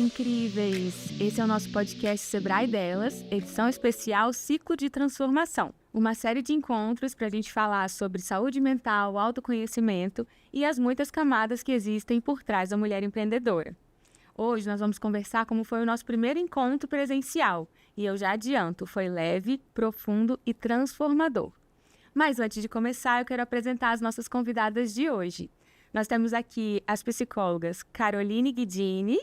incríveis! Esse é o nosso podcast Sebrae Delas, edição especial Ciclo de Transformação. Uma série de encontros para a gente falar sobre saúde mental, autoconhecimento e as muitas camadas que existem por trás da mulher empreendedora. Hoje nós vamos conversar como foi o nosso primeiro encontro presencial. E eu já adianto, foi leve, profundo e transformador. Mas antes de começar, eu quero apresentar as nossas convidadas de hoje. Nós temos aqui as psicólogas Caroline Guidini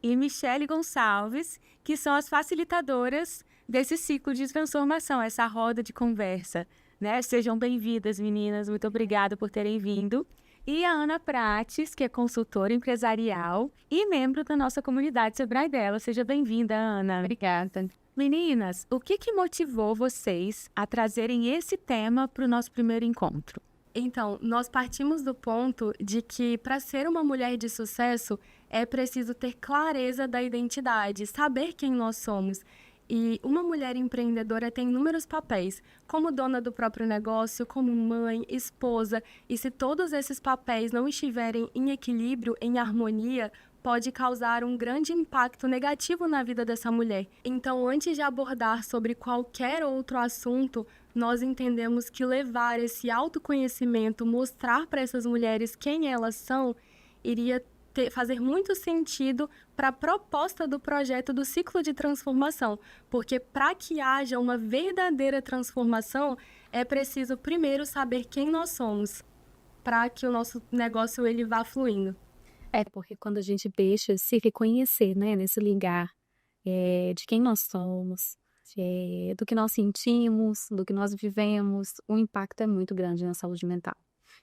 e Michele Gonçalves, que são as facilitadoras desse ciclo de transformação, essa roda de conversa, né? Sejam bem-vindas, meninas. Muito obrigada por terem vindo. E a Ana Prates, que é consultora empresarial e membro da nossa comunidade Sebrae Delas. Seja bem-vinda, Ana. Obrigada. Meninas, o que motivou vocês a trazerem esse tema para o nosso primeiro encontro? Então, nós partimos do ponto de que para ser uma mulher de sucesso é preciso ter clareza da identidade, saber quem nós somos. E uma mulher empreendedora tem inúmeros papéis, como dona do próprio negócio, como mãe, esposa. E se todos esses papéis não estiverem em equilíbrio, em harmonia, pode causar um grande impacto negativo na vida dessa mulher. Então, antes de abordar sobre qualquer outro assunto, nós entendemos que levar esse autoconhecimento, mostrar para essas mulheres quem elas são, iria fazer muito sentido para a proposta do projeto do ciclo de transformação, porque para que haja uma verdadeira transformação, é preciso primeiro saber quem nós somos, para que o nosso negócio ele vá fluindo. Porque quando a gente deixa se reconhecer, né, nesse lugar de quem nós somos, do que nós sentimos, do que nós vivemos, o impacto é muito grande na saúde mental.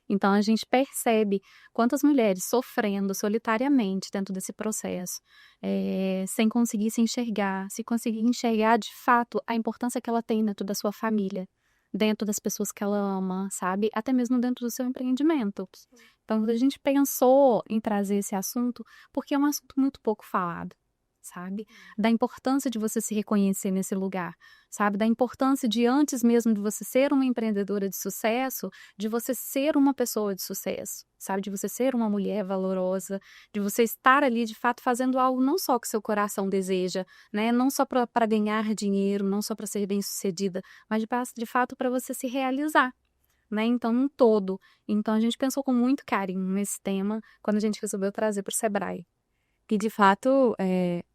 Então, a gente percebe quantas mulheres sofrendo solitariamente dentro desse processo, sem conseguir se enxergar, se conseguir enxergar de fato a importância que ela tem dentro da sua família, dentro das pessoas que ela ama, sabe? Até mesmo dentro do seu empreendimento. Então, a gente pensou em trazer esse assunto porque é um assunto muito pouco falado, sabe? Da importância de você se reconhecer nesse lugar, sabe? Da importância de, antes mesmo de você ser uma empreendedora de sucesso, de você ser uma pessoa de sucesso, sabe? De você ser uma mulher valorosa, de você estar ali, de fato, fazendo algo não só que seu coração deseja, né? Não só para ganhar dinheiro, não só para ser bem-sucedida, mas de fato para você se realizar, né? Então, um todo. Então, a gente pensou com muito carinho nesse tema quando a gente resolveu trazer para o Sebrae. E, de fato,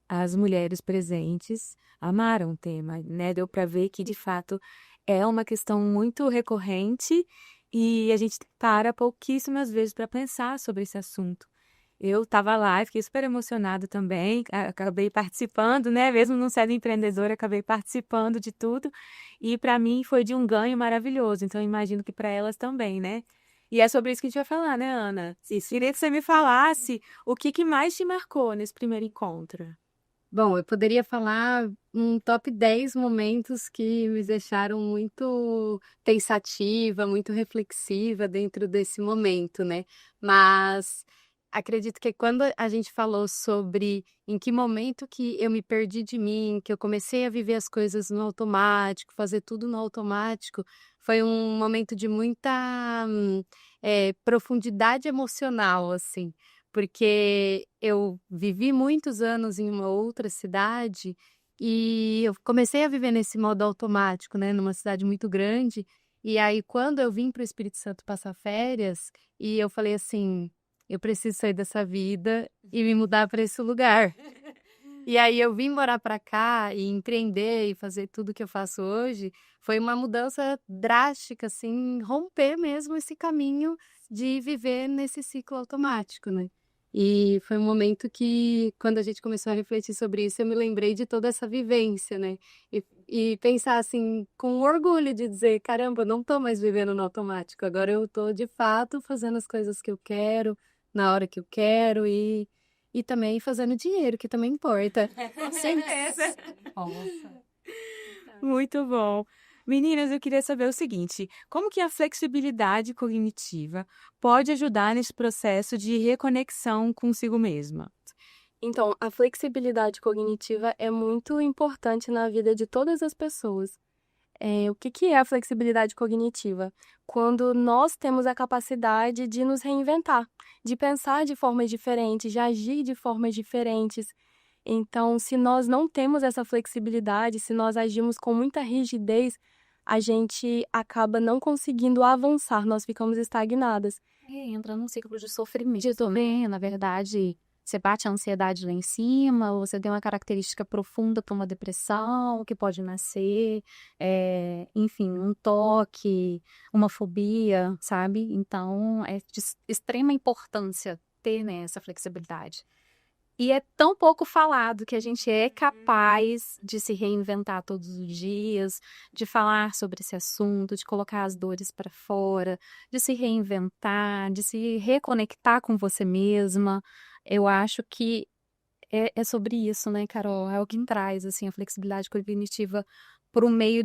as mulheres presentes amaram o tema, né? Deu para ver que, de fato, é uma questão muito recorrente e a gente para pouquíssimas vezes para pensar sobre esse assunto. Eu estava lá e fiquei super emocionada também, acabei participando, né? Mesmo não sendo empreendedora, acabei participando de tudo e para mim foi de um ganho maravilhoso, então imagino que para elas também, né? E é sobre isso que a gente vai falar, né, Ana? Isso. Queria que você me falasse o que mais te marcou nesse primeiro encontro. Bom, eu poderia falar um top 10 momentos que me deixaram muito pensativa, muito reflexiva dentro desse momento, né? Mas acredito que quando a gente falou sobre em que momento que eu me perdi de mim, que eu comecei a viver as coisas no automático, fazer tudo no automático, foi um momento de muita profundidade emocional, assim. Porque eu vivi muitos anos em uma outra cidade e eu comecei a viver nesse modo automático, né, numa cidade muito grande. E aí, quando eu vim para o Espírito Santo passar férias, e eu falei assim, eu preciso sair dessa vida e me mudar para esse lugar. E aí eu vim morar para cá e empreender e fazer tudo que eu faço hoje, foi uma mudança drástica, assim, romper mesmo esse caminho de viver nesse ciclo automático, né? E foi um momento que, quando a gente começou a refletir sobre isso, eu me lembrei de toda essa vivência, né? E pensar assim, com orgulho de dizer, caramba, eu não tô mais vivendo no automático, agora eu tô de fato fazendo as coisas que eu quero, na hora que eu quero e também fazendo dinheiro, que também importa. Com certeza. Muito bom. Meninas, eu queria saber o seguinte, como que a flexibilidade cognitiva pode ajudar nesse processo de reconexão consigo mesma? Então, a flexibilidade cognitiva é muito importante na vida de todas as pessoas. O que é a flexibilidade cognitiva? Quando nós temos a capacidade de nos reinventar, de pensar de formas diferentes, de agir de formas diferentes. Então, se nós não temos essa flexibilidade, se nós agimos com muita rigidez, a gente acaba não conseguindo avançar, nós ficamos estagnadas. Entra num ciclo de sofrimento também, na verdade, você bate a ansiedade lá em cima, ou você tem uma característica profunda para uma depressão que pode nascer, enfim, um toque, uma fobia, sabe? Então, é de extrema importância ter, né, essa flexibilidade. E é tão pouco falado que a gente é capaz de se reinventar todos os dias, de falar sobre esse assunto, de colocar as dores para fora, de se reinventar, de se reconectar com você mesma. Eu acho que é sobre isso, né, Carol? É o que traz assim, a flexibilidade cognitiva para o meio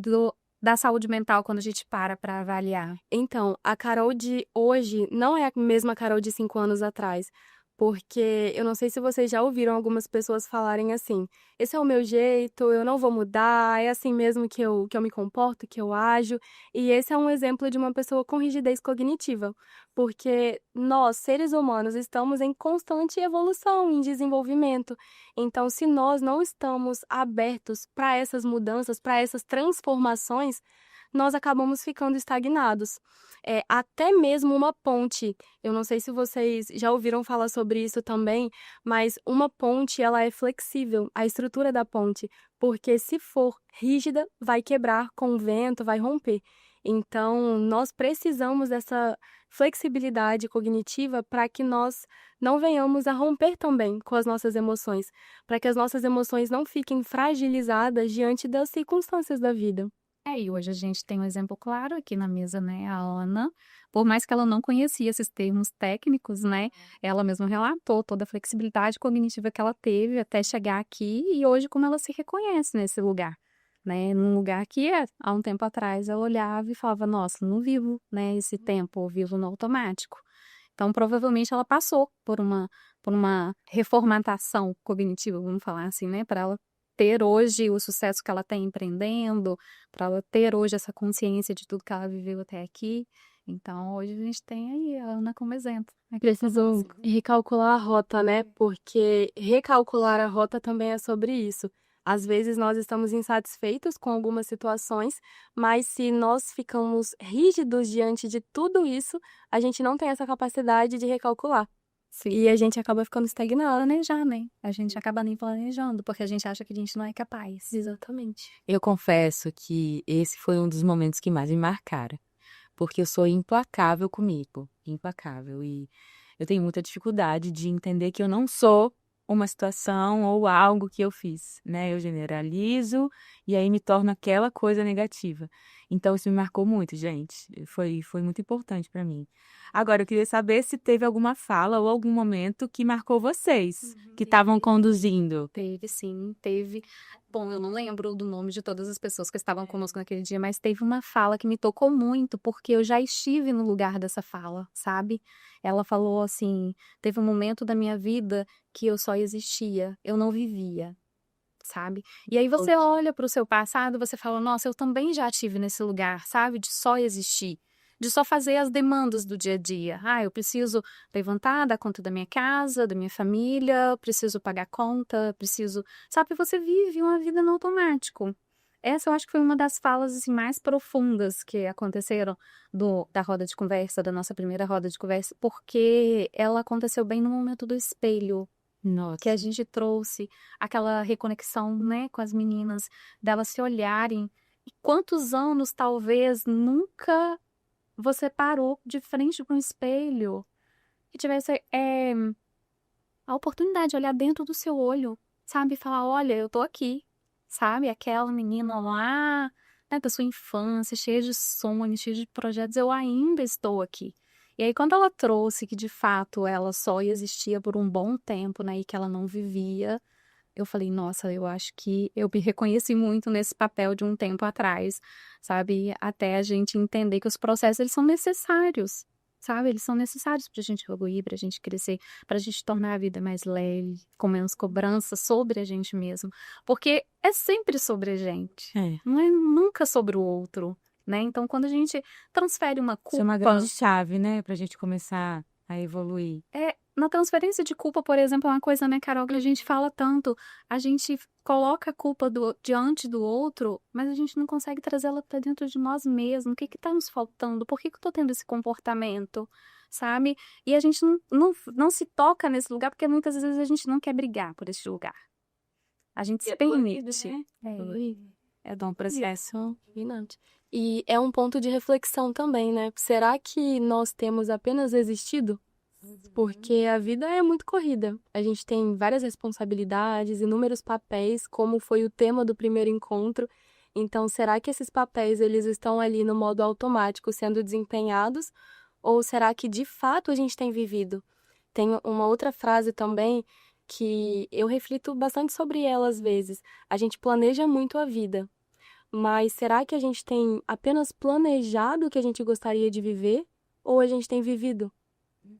da saúde mental quando a gente para avaliar. Então, a Carol de hoje não é a mesma Carol de 5 anos atrás. Porque eu não sei se vocês já ouviram algumas pessoas falarem assim: esse é o meu jeito, eu não vou mudar, é assim mesmo que eu me comporto, que eu ajo. E esse é um exemplo de uma pessoa com rigidez cognitiva. Porque nós, seres humanos, estamos em constante evolução, em desenvolvimento. Então, se nós não estamos abertos para essas mudanças, para essas transformações, nós acabamos ficando estagnados. Até mesmo uma ponte, eu não sei se vocês já ouviram falar sobre isso também, mas uma ponte, ela é flexível, a estrutura da ponte, porque se for rígida, vai quebrar com o vento, vai romper. Então, nós precisamos dessa flexibilidade cognitiva para que nós não venhamos a romper também com as nossas emoções, para que as nossas emoções não fiquem fragilizadas diante das circunstâncias da vida. E hoje a gente tem um exemplo claro aqui na mesa, né? A Ana, por mais que ela não conhecia esses termos técnicos, né? Ela mesma relatou toda a flexibilidade cognitiva que ela teve até chegar aqui e hoje como ela se reconhece nesse lugar, né? Num lugar que há um tempo atrás ela olhava e falava, nossa, não vivo, né? Esse tempo, eu vivo no automático. Então, provavelmente ela passou por uma reformatação cognitiva, vamos falar assim, né? Para ela ter hoje o sucesso que ela tem empreendendo, para ela ter hoje essa consciência de tudo que ela viveu até aqui. Então, hoje a gente tem aí a Ana como exemplo. Precisou recalcular a rota, né? Porque recalcular a rota também é sobre isso. Às vezes nós estamos insatisfeitos com algumas situações, mas se nós ficamos rígidos diante de tudo isso, a gente não tem essa capacidade de recalcular. Sim. E a gente acaba ficando estagnado. Planejar, né? A gente acaba nem planejando, porque a gente acha que a gente não é capaz. Exatamente. Eu confesso que esse foi um dos momentos que mais me marcaram, porque eu sou implacável comigo, implacável, e eu tenho muita dificuldade de entender que eu não sou uma situação ou algo que eu fiz, né? Eu generalizo e aí me torno aquela coisa negativa. Então, isso me marcou muito, gente. Foi muito importante para mim. Agora, eu queria saber se teve alguma fala ou algum momento que marcou vocês, que estavam conduzindo. Teve, sim, teve. Bom, eu não lembro do nome de todas as pessoas que estavam conosco naquele dia, mas teve uma fala que me tocou muito, porque eu já estive no lugar dessa fala, sabe? Ela falou assim: teve um momento da minha vida que eu só existia, eu não vivia, sabe? E aí você olha para o seu passado, você fala: nossa, eu também já estive nesse lugar, sabe? De só existir, de só fazer as demandas do dia a dia. Eu preciso levantar, dar conta da minha casa, da minha família, preciso pagar conta, preciso... Sabe, você vive uma vida no automático. Essa eu acho que foi uma das falas assim, mais profundas que aconteceram da roda de conversa, da nossa primeira roda de conversa, porque ela aconteceu bem no momento do espelho. Nossa. Que a gente trouxe aquela reconexão, né, com as meninas, delas se olharem. E quantos anos, talvez, nunca você parou de frente para um espelho e tivesse a oportunidade de olhar dentro do seu olho, sabe? Falar, olha, eu tô aqui, sabe? Aquela menina lá, né, da sua infância, cheia de sonhos, cheia de projetos, eu ainda estou aqui. E aí, quando ela trouxe que, de fato, ela só existia por um bom tempo, né, e que ela não vivia, eu falei, nossa, eu acho que eu me reconheci muito nesse papel de um tempo atrás, sabe? Até a gente entender que os processos, eles são necessários, sabe? Eles são necessários pra gente evoluir, pra gente crescer, pra gente tornar a vida mais leve, com menos cobrança sobre a gente mesmo. Porque é sempre sobre a gente, não é nunca sobre o outro, né? Então, quando a gente transfere uma culpa... Isso é uma grande chave, né? Pra gente começar a evoluir. na transferência de culpa, por exemplo, é uma coisa, né, Carol, que a gente fala tanto. A gente coloca a culpa diante do outro, mas a gente não consegue trazê-la para dentro de nós mesmos. O que está nos faltando? Por que eu estou tendo esse comportamento? Sabe? E a gente não se toca nesse lugar, porque muitas vezes a gente não quer brigar por esse lugar. A gente se permite. É um processo. Dominante. E é um ponto de reflexão também, né? Será que nós temos apenas existido? Porque a vida é muito corrida. A gente tem várias responsabilidades, inúmeros papéis, como foi o tema do primeiro encontro. Então, será que esses papéis eles estão ali no modo automático sendo desempenhados? Ou será que de fato a gente tem vivido? Tem uma outra frase também que eu reflito bastante sobre ela às vezes. A gente planeja muito a vida, mas será que a gente tem apenas planejado o que a gente gostaria de viver? Ou a gente tem vivido?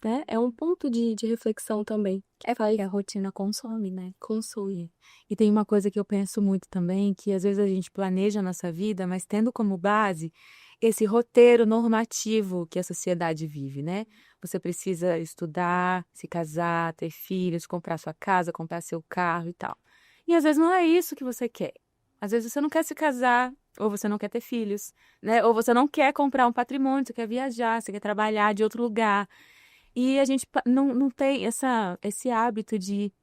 Né? É um ponto de reflexão também. Porque a rotina consome, né? Consome. E tem uma coisa que eu penso muito também, que às vezes a gente planeja a nossa vida, mas tendo como base esse roteiro normativo que a sociedade vive, né? Você precisa estudar, se casar, ter filhos, comprar sua casa, comprar seu carro e tal. E às vezes não é isso que você quer. Às vezes você não quer se casar, ou você não quer ter filhos, né? Ou você não quer comprar um patrimônio, você quer viajar, você quer trabalhar de outro lugar. E a gente não tem esse hábito de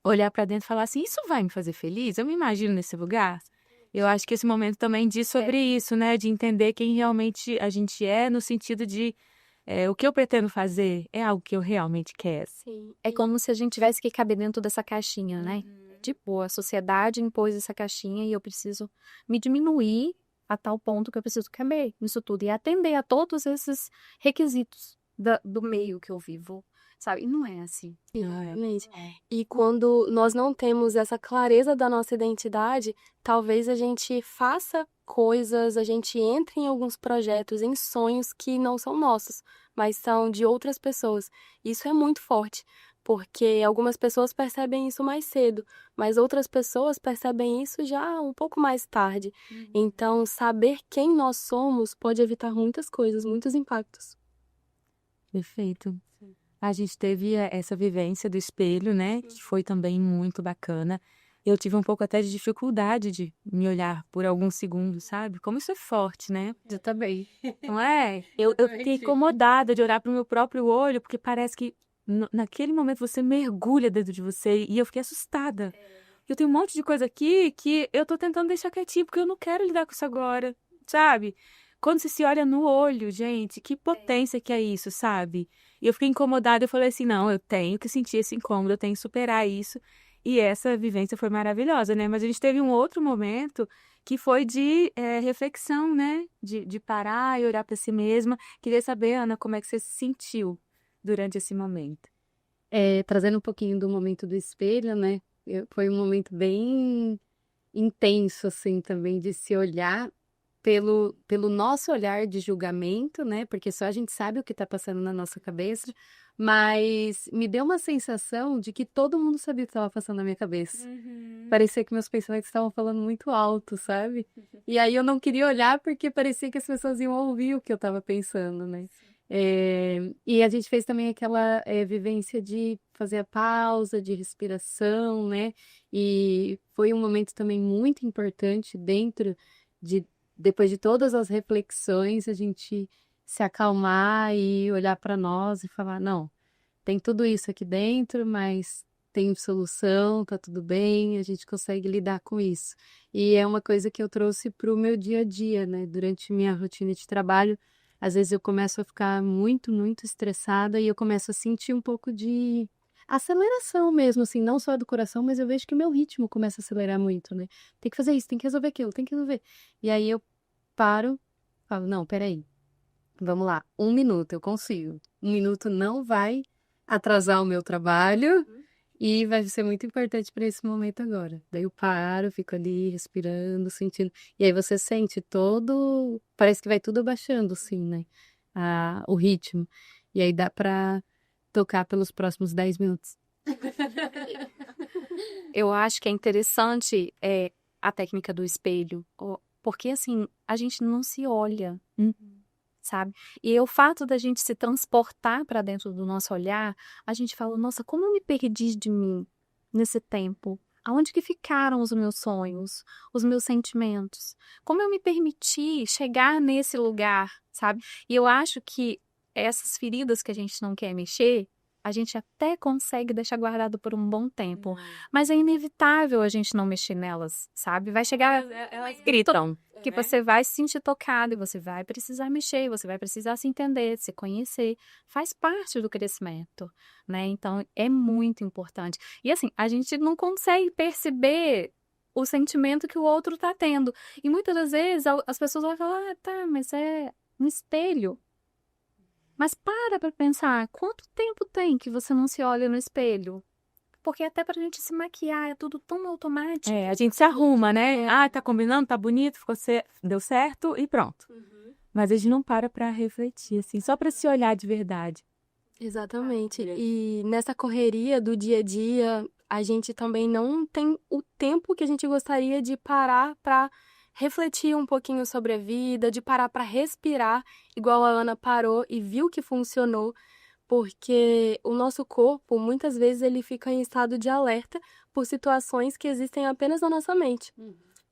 olhar para dentro e falar assim, isso vai me fazer feliz? Eu me imagino nesse lugar. Eu acho que esse momento também diz sobre isso, né? De entender quem realmente a gente é, no sentido de o que eu pretendo fazer é algo que eu realmente quero. Sim. É como se a gente tivesse que caber dentro dessa caixinha, né? Tipo, a sociedade impôs essa caixinha e eu preciso me diminuir a tal ponto que eu preciso caber nisso tudo e atender a todos esses requisitos do meio que eu vivo, sabe? E não é assim. Exatamente. E quando nós não temos essa clareza da nossa identidade, talvez a gente faça coisas, a gente entre em alguns projetos, em sonhos que não são nossos, mas são de outras pessoas. Isso é muito forte, porque algumas pessoas percebem isso mais cedo, mas outras pessoas percebem isso já um pouco mais tarde. Então, saber quem nós somos pode evitar muitas coisas, muitos impactos. Perfeito. A gente teve essa vivência do espelho, né? Que foi também muito bacana. Eu tive um pouco até de dificuldade de me olhar por alguns segundos, sabe? Como isso é forte, né? Eu também. Não é? Eu fiquei incomodada de olhar para o meu próprio olho, porque parece que naquele momento você mergulha dentro de você e eu fiquei assustada. Eu tenho um monte de coisa aqui que eu tô tentando deixar quietinho, porque eu não quero lidar com isso agora, sabe? Quando você se olha no olho, gente, que potência que é isso, sabe? E eu fiquei incomodada, eu falei assim, não, eu tenho que sentir esse incômodo, eu tenho que superar isso. E essa vivência foi maravilhosa, né? Mas a gente teve um outro momento que foi de reflexão, né? De parar e olhar para si mesma. Queria saber, Ana, como é que você se sentiu durante esse momento? Trazendo um pouquinho do momento do espelho, né? Foi um momento bem intenso, assim, também, de se olhar pelo nosso olhar de julgamento, né? Porque só a gente sabe o que está passando na nossa cabeça, mas me deu uma sensação de que todo mundo sabia o que estava passando na minha cabeça. Parecia que meus pensamentos estavam falando muito alto, sabe? E aí eu não queria olhar porque parecia que as pessoas iam ouvir o que eu estava pensando, né? E a gente fez também aquela vivência de fazer a pausa, de respiração, né? E foi um momento também muito importante depois de todas as reflexões, a gente se acalmar e olhar para nós e falar, não, tem tudo isso aqui dentro, mas tem solução, tá tudo bem, a gente consegue lidar com isso. E é uma coisa que eu trouxe para o meu dia a dia, né? Durante minha rotina de trabalho, às vezes eu começo a ficar muito, muito estressada e eu começo a sentir um pouco de aceleração mesmo, assim, não só do coração, mas eu vejo que o meu ritmo começa a acelerar muito, né? Tem que fazer isso, tem que resolver aquilo, tem que resolver. E aí eu paro, falo, não, peraí, vamos lá, 1 minuto, eu consigo. 1 minuto não vai atrasar o meu trabalho e vai ser muito importante para esse momento agora. Daí eu paro, fico ali respirando, sentindo. E aí você sente parece que vai tudo abaixando, assim, né? O ritmo. E aí dá para tocar pelos próximos 10 minutos. Eu acho que é interessante a técnica do espelho, porque assim, a gente não se olha. sabe? E o fato da gente se transportar para dentro do nosso olhar, a gente fala, nossa, como eu me perdi de mim nesse tempo? Aonde que ficaram os meus sonhos, os meus sentimentos? Como eu me permiti chegar nesse lugar, sabe? E eu acho que essas feridas que a gente não quer mexer, a gente até consegue deixar guardado por um bom tempo. Mas é inevitável a gente não mexer nelas, sabe? Vai chegar Elas gritam. que você vai se sentir tocado e você vai precisar mexer, você vai precisar se entender, se conhecer. Faz parte do crescimento, né? Então, é muito importante. E assim, a gente não consegue perceber o sentimento que o outro tá tendo. E muitas das vezes as pessoas vão falar, tá, mas é um espelho. Mas para pensar, quanto tempo tem que você não se olha no espelho? Porque até pra gente se maquiar é tudo tão automático. A gente se arruma, né? Tá combinando, tá bonito, deu certo e pronto. Mas a gente não para refletir, assim, só pra se olhar de verdade. Exatamente. E nessa correria do dia a dia, a gente também não tem o tempo que a gente gostaria de parar para refletir um pouquinho sobre a vida, de parar para respirar, igual a Ana parou e viu que funcionou, porque o nosso corpo, muitas vezes, ele fica em estado de alerta por situações que existem apenas na nossa mente.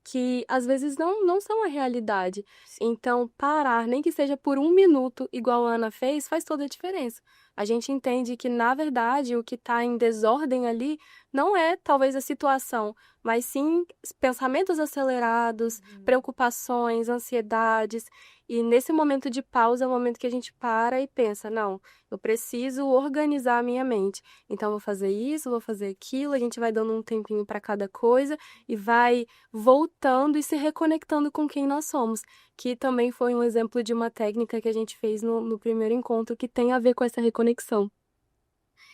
Que às vezes não são a realidade. Então, parar, nem que seja por 1 minuto, igual a Ana fez, faz toda a diferença. A gente entende que, na verdade, o que está em desordem ali não é talvez a situação, mas sim pensamentos acelerados, preocupações, ansiedades. E nesse momento de pausa é o momento que a gente para e pensa, não, eu preciso organizar a minha mente. Então, vou fazer isso, vou fazer aquilo, a gente vai dando um tempinho para cada coisa e vai voltando e se reconectando com quem nós somos, que também foi um exemplo de uma técnica que a gente fez no primeiro encontro, que tem a ver com essa reconexão.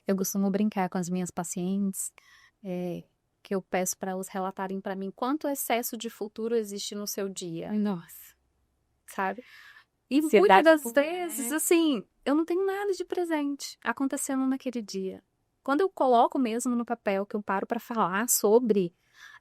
Eu costumo brincar com as minhas pacientes, que eu peço para elas relatarem para mim quanto excesso de futuro existe no seu dia, Nossa. sabe? E Ansiedade muitas das por- vezes, assim, eu não tenho nada de presente acontecendo naquele dia. Quando eu coloco mesmo no papel, que eu paro para falar sobre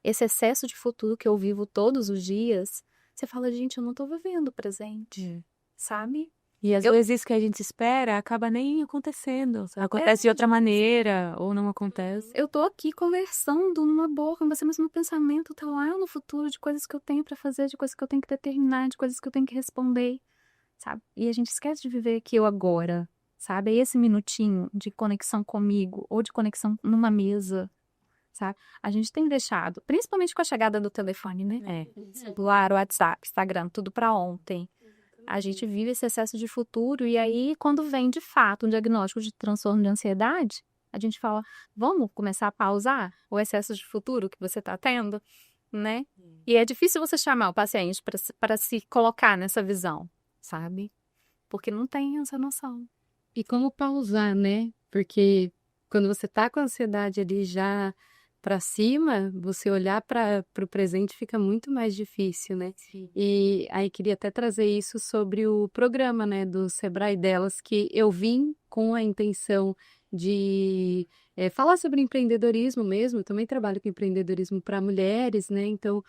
esse excesso de futuro que eu vivo todos os dias, você fala, gente, eu não tô vivendo o presente, sabe? E às vezes isso que a gente espera acaba nem acontecendo. Acontece de outra maneira, ou não acontece. Eu tô aqui conversando numa boa com você, mas meu pensamento tá lá no futuro de coisas que eu tenho pra fazer, de coisas que eu tenho que determinar, de coisas que eu tenho que responder, sabe? E a gente esquece de viver aqui o agora, sabe? É esse minutinho de conexão comigo ou de conexão numa mesa, sabe? A gente tem deixado, principalmente com a chegada do telefone, né? Celular, WhatsApp, Instagram, tudo pra ontem. A gente vive esse excesso de futuro e aí, quando vem de fato um diagnóstico de transtorno de ansiedade, a gente fala, vamos começar a pausar o excesso de futuro que você está tendo, né? E é difícil você chamar o paciente para se colocar nessa visão, sabe? Porque não tem essa noção. E como pausar, né? Porque quando você tá com a ansiedade ali já para cima, você olhar para o presente fica muito mais difícil, né? Sim. E aí queria até trazer isso sobre o programa, né, do Sebrae Delas, que eu vim com a intenção de falar sobre empreendedorismo mesmo. Eu também trabalho com empreendedorismo para mulheres, né? Então,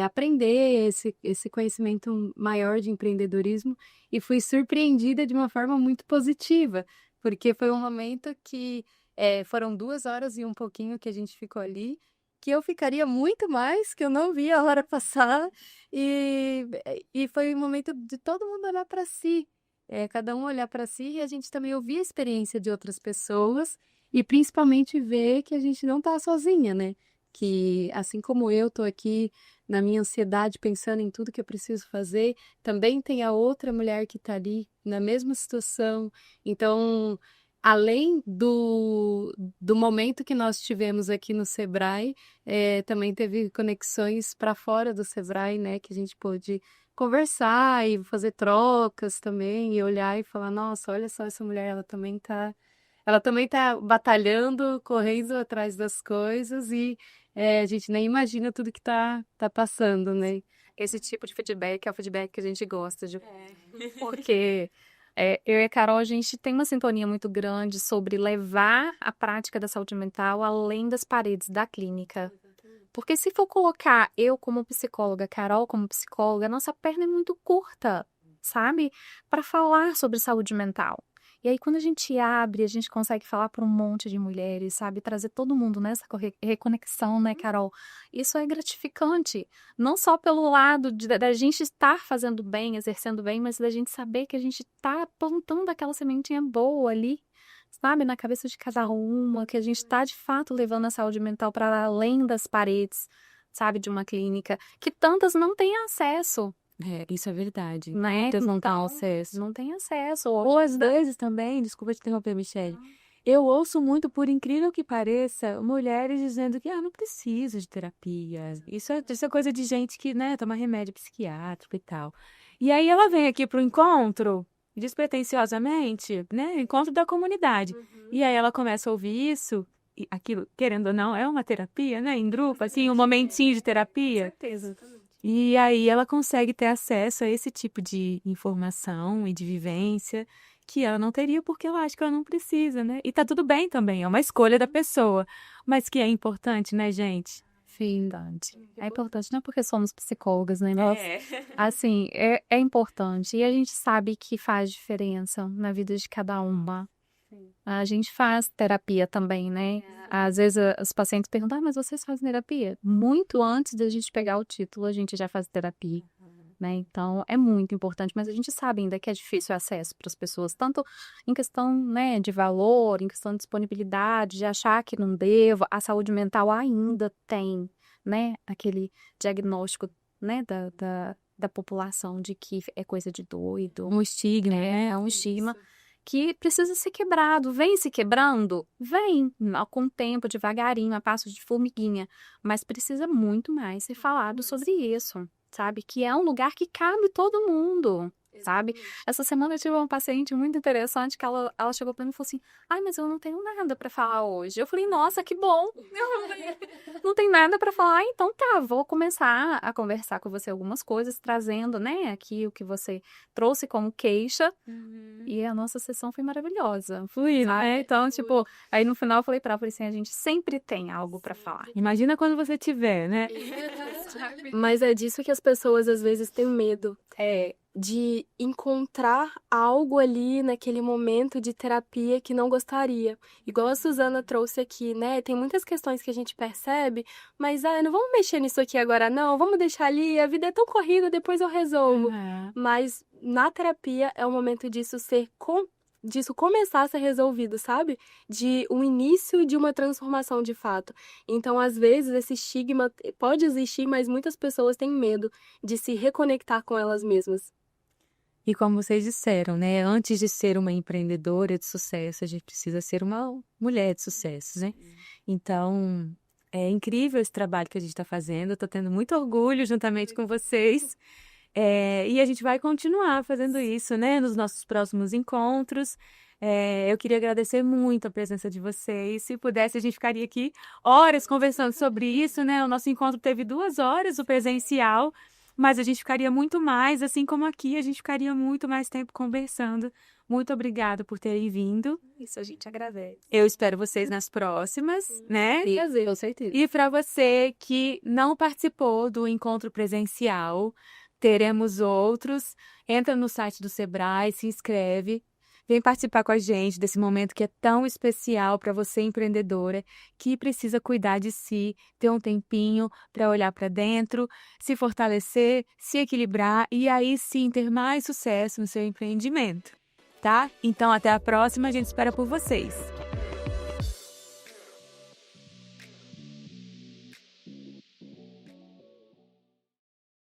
aprender esse conhecimento maior de empreendedorismo, e fui surpreendida de uma forma muito positiva, porque foi um momento que foram 2 horas e um pouquinho que a gente ficou ali, que eu ficaria muito mais, que eu não vi a hora passar, e foi um momento de todo mundo olhar para si, cada um olhar para si, e a gente também ouvir a experiência de outras pessoas, e principalmente ver que a gente não tá sozinha, né? Que assim como eu tô aqui na minha ansiedade pensando em tudo que eu preciso fazer, também tem a outra mulher que tá ali na mesma situação. Então, além do momento que nós tivemos aqui no Sebrae, também teve conexões para fora do Sebrae, né? Que a gente pôde conversar e fazer trocas também, e olhar e falar, nossa, olha só essa mulher, ela também tá batalhando, correndo atrás das coisas, e a gente nem imagina tudo que tá passando, né? Esse tipo de feedback é o feedback que a gente gosta de... Porque eu e a Carol, a gente tem uma sintonia muito grande sobre levar a prática da saúde mental além das paredes da clínica. Porque se for colocar eu como psicóloga, Carol como psicóloga, nossa perna é muito curta, sabe? Para falar sobre saúde mental. E aí, quando a gente abre, a gente consegue falar para um monte de mulheres, sabe? Trazer todo mundo nessa reconexão, né, Carol? Isso é gratificante. Não só pelo lado da gente estar fazendo bem, exercendo bem, mas da gente saber que a gente está plantando aquela sementinha boa ali, sabe? Na cabeça de cada uma, que a gente está, de fato, levando a saúde mental para além das paredes, sabe? De uma clínica, que tantas não têm acesso. Isso é verdade. Né? Muitas não têm Então, acesso. não tem acesso. Ou às vezes também, desculpa te interromper, Michele, eu ouço muito, por incrível que pareça, mulheres dizendo que não preciso de terapia. Isso é coisa de gente que, né, toma remédio psiquiátrico e tal. E aí ela vem aqui pro encontro, despretensiosamente, né, encontro da comunidade. E aí ela começa a ouvir isso, e aquilo, querendo ou não, é uma terapia, né, em grupo, assim, um momentinho de terapia. Certeza. E aí ela consegue ter acesso a esse tipo de informação e de vivência que ela não teria porque ela acha que ela não precisa, né? E tá tudo bem também, é uma escolha da pessoa, mas que é importante, né, gente? Verdade. É importante, não é porque somos psicólogas, né? Nós, assim, é importante. E a gente sabe que faz diferença na vida de cada uma. A gente faz terapia também, né? Às vezes os pacientes perguntam, mas vocês fazem terapia? Muito antes da gente pegar o título, a gente já faz terapia, né? Então, é muito importante, mas a gente sabe ainda que é difícil o acesso para as pessoas, tanto em questão, né, de valor, em questão de disponibilidade, de achar que não devo, a saúde mental ainda tem, né, aquele diagnóstico, né, da população de que é coisa de doido. Um estigma, né? É um estigma que precisa ser quebrado. Vem se quebrando? Vem, com o tempo, devagarinho, a passo de formiguinha. Mas precisa muito mais ser falado sobre isso, sabe? Que é um lugar que cabe todo mundo, sabe? Essa semana eu tive uma paciente muito interessante que ela chegou pra mim e falou assim, mas eu não tenho nada pra falar hoje. Eu falei, nossa, que bom! Não tem nada pra falar, então tá, vou começar a conversar com você algumas coisas, trazendo, né, aqui o que você trouxe como queixa. E a nossa sessão foi maravilhosa. Né? Então, tipo, aí no final eu falei pra ela, falei assim, a gente sempre tem algo pra falar. Imagina quando você tiver, né? Mas é disso que as pessoas às vezes têm medo. De encontrar algo ali naquele momento de terapia que não gostaria. Igual a Suzana trouxe aqui, né? Tem muitas questões que a gente percebe, mas não vamos mexer nisso aqui agora não, vamos deixar ali, a vida é tão corrida, depois eu resolvo. Mas na terapia é o momento disso começar a ser resolvido, sabe? De um início de uma transformação de fato. Então, às vezes, esse estigma pode existir, mas muitas pessoas têm medo de se reconectar com elas mesmas. E como vocês disseram, né? Antes de ser uma empreendedora de sucesso, a gente precisa ser uma mulher de sucesso, né? Então, é incrível esse trabalho que a gente está fazendo. Eu estou tendo muito orgulho juntamente com vocês. E a gente vai continuar fazendo isso, né? Nos nossos próximos encontros. Eu queria agradecer muito a presença de vocês. Se pudesse, a gente ficaria aqui horas conversando sobre isso, né? O nosso encontro teve 2 horas, o presencial. Mas a gente ficaria muito mais, assim como aqui, a gente ficaria muito mais tempo conversando. Muito obrigada por terem vindo. Isso a gente agradece. Eu espero vocês nas próximas, né? Prazer, com certeza. E para você que não participou do encontro presencial, teremos outros. Entra no site do Sebrae, se inscreve. Vem participar com a gente desse momento que é tão especial para você, empreendedora, que precisa cuidar de si, ter um tempinho para olhar para dentro, se fortalecer, se equilibrar e aí sim ter mais sucesso no seu empreendimento, tá? Então até a próxima, a gente espera por vocês.